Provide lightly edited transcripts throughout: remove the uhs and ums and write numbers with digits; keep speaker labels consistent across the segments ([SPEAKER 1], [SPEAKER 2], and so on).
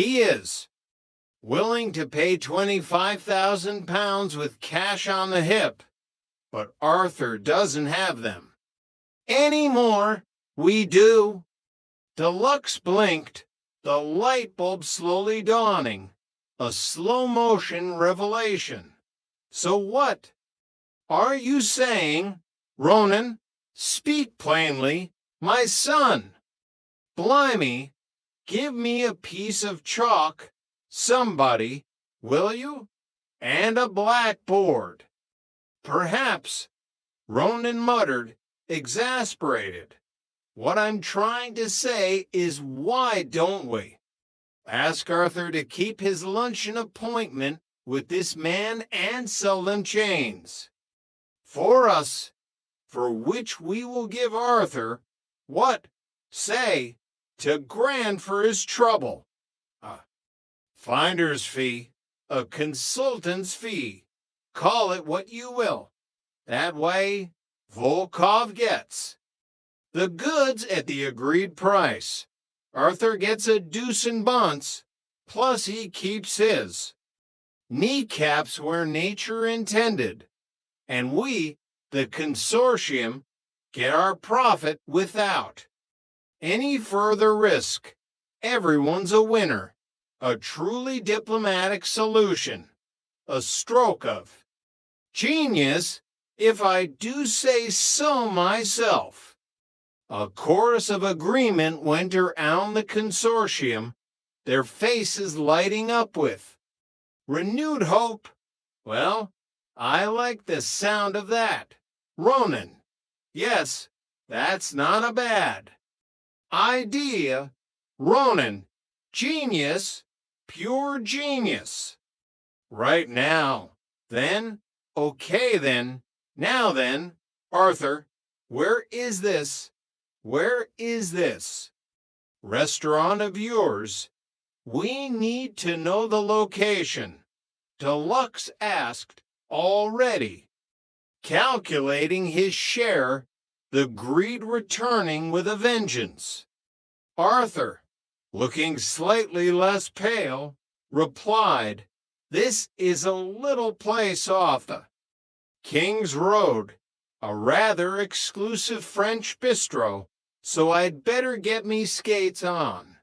[SPEAKER 1] He is willing to pay 25,000 pounds with cash on the hip, but Arthur doesn't have them. Anymore, we do. Deluxe blinked, the light bulb slowly dawning, a slow-motion revelation. So what? Are you saying, Ronan, speak plainly, my son? Blimey, give me a piece of chalk, somebody, will you? And a blackboard. Perhaps, Ronan muttered, exasperated. What I'm trying to say is, why don't we ask Arthur to keep his luncheon appointment with this man and sell them chains for us, for which we will give Arthur, what, say, $2,000 for his trouble. A finder's fee, a consultant's fee, call it what you will. That way, Volkov gets the goods at the agreed price. Arthur gets a deuce and bunce, plus he keeps his kneecaps where nature intended, and we, the consortium, get our profit without any further risk. Everyone's a winner. A truly diplomatic solution. A stroke of genius, if I do say so myself. A chorus of agreement went around the consortium, their faces lighting up with renewed hope. Well, I like the sound of that. Ronan. Yes, that's not a bad idea. Ronan. Genius. Pure genius. Right now. Then. Okay then. Now then. Arthur. Where is this? Where is this restaurant of yours? We need to know the location. Deluxe asked already. Calculating his share, the greed returning with a vengeance. Arthur, looking slightly less pale, replied, This is a little place off the King's Road, a rather exclusive French bistro, so I'd better get me skates on.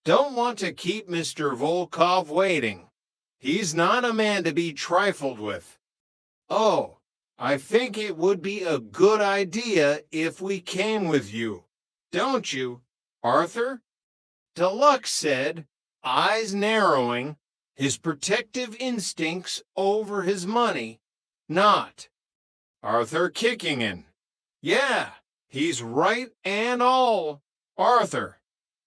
[SPEAKER 1] Don't want to keep Mr. Volkov waiting. He's not a man to be trifled with. Oh, I think it would be a good idea if we came with you, don't you, Arthur? Deluxe said, eyes narrowing, his protective instincts over his money, not. Arthur kicking in. Yeah, he's right and all. Arthur,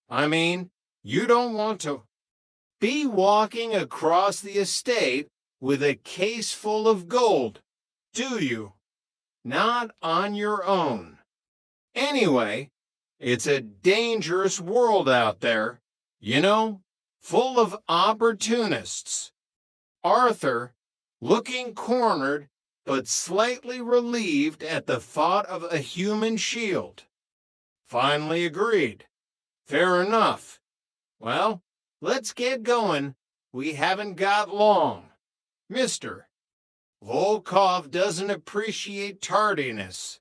[SPEAKER 1] I mean, you don't want to be walking across the estate with a case full of gold, do you? Not on your own. Anyway, it's a dangerous world out there, you know, full of opportunists. Arthur, looking cornered, but slightly relieved at the thought of a human shield. Finally agreed. Fair enough. Well, let's get going. We haven't got long. Mr. Volkov doesn't appreciate tardiness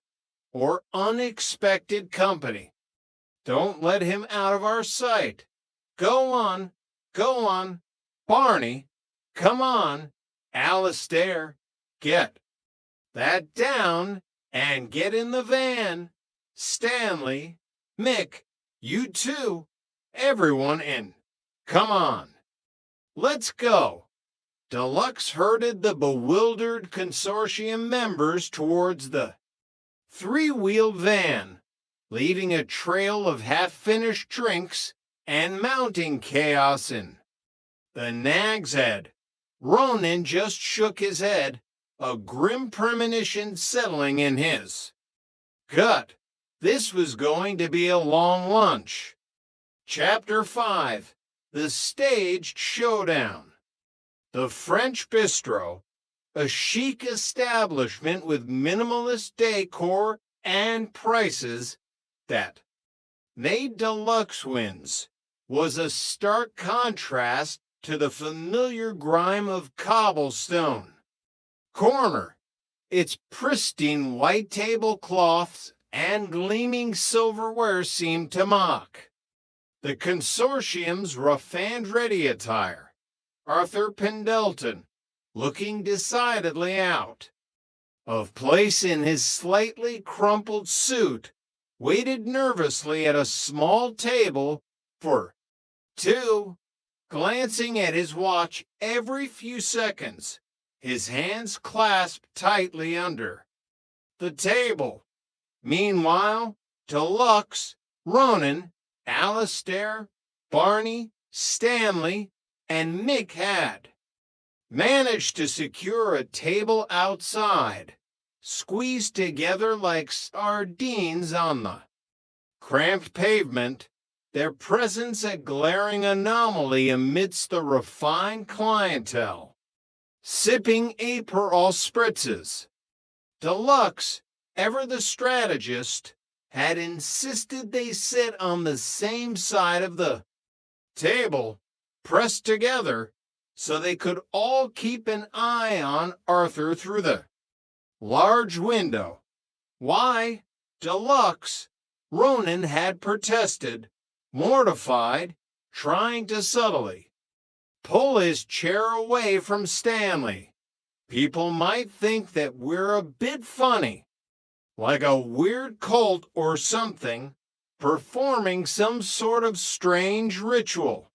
[SPEAKER 1] or unexpected company. Don't let him out of our sight. Go on, go on. Barney, come on. Alistair, get that down and get in the van. Stanley, Mick, you too. Everyone in. Come on. Let's go. Deluxe herded the bewildered consortium members towards the three-wheeled van, leaving a trail of half-finished drinks and mounting chaos in the Nag's Head. Ronan just shook his head, a grim premonition settling in his gut. This was going to be a long lunch. Chapter 5. The Staged Showdown. The French Bistro, a chic establishment with minimalist decor and prices that made Deluxe wins was a stark contrast to the familiar grime of cobblestone. Corner, its pristine white tablecloths and gleaming silverware seemed to mock. The consortium's rough and ready attire, Arthur Pendleton, looking decidedly out of place in his slightly crumpled suit, waited nervously at a small table for two, glancing at his watch every few seconds, his hands clasped tightly under the table. Meanwhile, Deluxe, Ronan, Alistair, Barney, Stanley, and Mick had managed to secure a table outside, squeezed together like sardines on the cramped pavement, their presence a glaring anomaly amidst the refined clientele, sipping Aperol spritzes. Deluxe, ever the strategist, had insisted they sit on the same side of the table, pressed together, so they could all keep an eye on Arthur through the large window. Why, Deluxe, Ronan had protested, mortified, trying to subtly pull his chair away from Stanley. People might think that we're a bit funny, like a weird cult or something, performing some sort of strange ritual.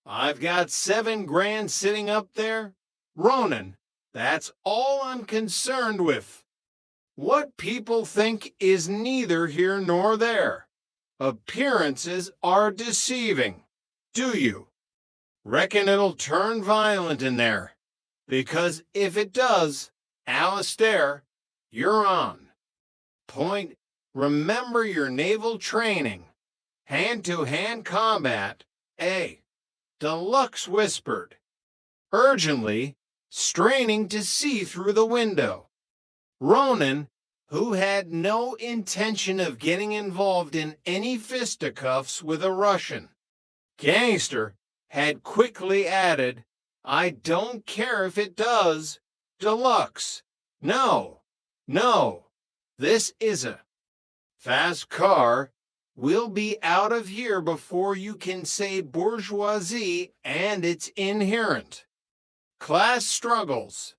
[SPEAKER 1] I've got $7 grand sitting up there. Ronan, that's all I'm concerned with. What people think is neither here nor there. Appearances are deceiving. Do you reckon it'll turn violent in there? Because if it does, Alistair, you're on point. Remember your naval training. Hand-to-hand combat, eh? Deluxe whispered, urgently, straining to see through the window. Ronan, who had no intention of getting involved in any fisticuffs with a Russian gangster, had quickly added, I don't care if it does. Deluxe, no, this is a fast car. We'll be out of here before you can say bourgeoisie and its inherent class struggles.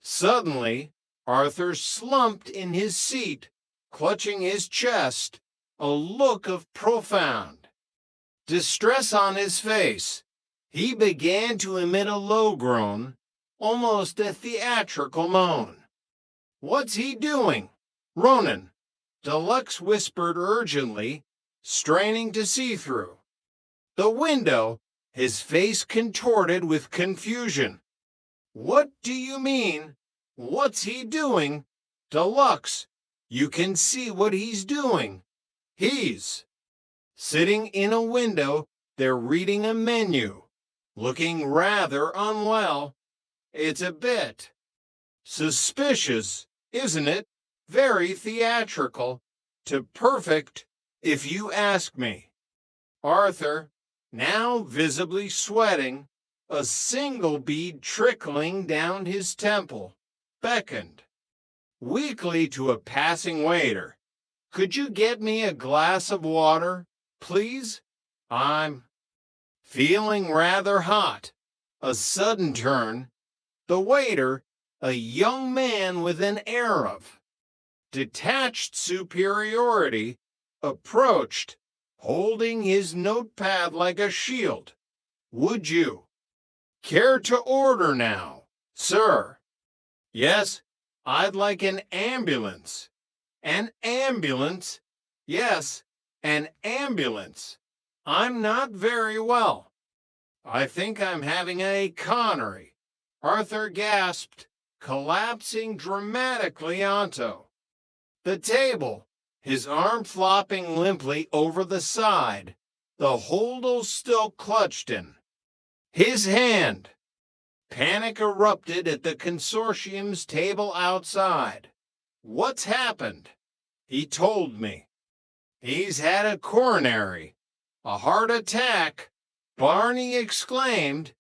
[SPEAKER 1] Suddenly, Arthur slumped in his seat, clutching his chest, a look of profound distress on his face. He began to emit a low groan, almost a theatrical moan. What's he doing? Ronan, Deluxe whispered urgently, straining to see through the window, his face contorted with confusion. What do you mean? What's he doing? Deluxe, you can see what he's doing. He's sitting in a window, they're reading a menu, looking rather unwell. It's a bit suspicious, isn't it? Very theatrical, to perfect, if you ask me. Arthur, now visibly sweating, a single bead trickling down his temple, beckoned weakly to a passing waiter. Could you get me a glass of water, please? I'm feeling rather hot. A sudden turn. The waiter, a young man with an air of detached superiority, approached, holding his notepad like a shield. Would you care to order now, sir? Yes, I'd like an ambulance. An ambulance? Yes, an ambulance. I'm not very well. I think I'm having a coronary. Arthur gasped, collapsing dramatically onto the table, his arm flopping limply over the side, the holdall still clutched in his hand. Panic erupted at the consortium's table outside. What's happened? He told me. He's had a coronary. A heart attack? Barney exclaimed.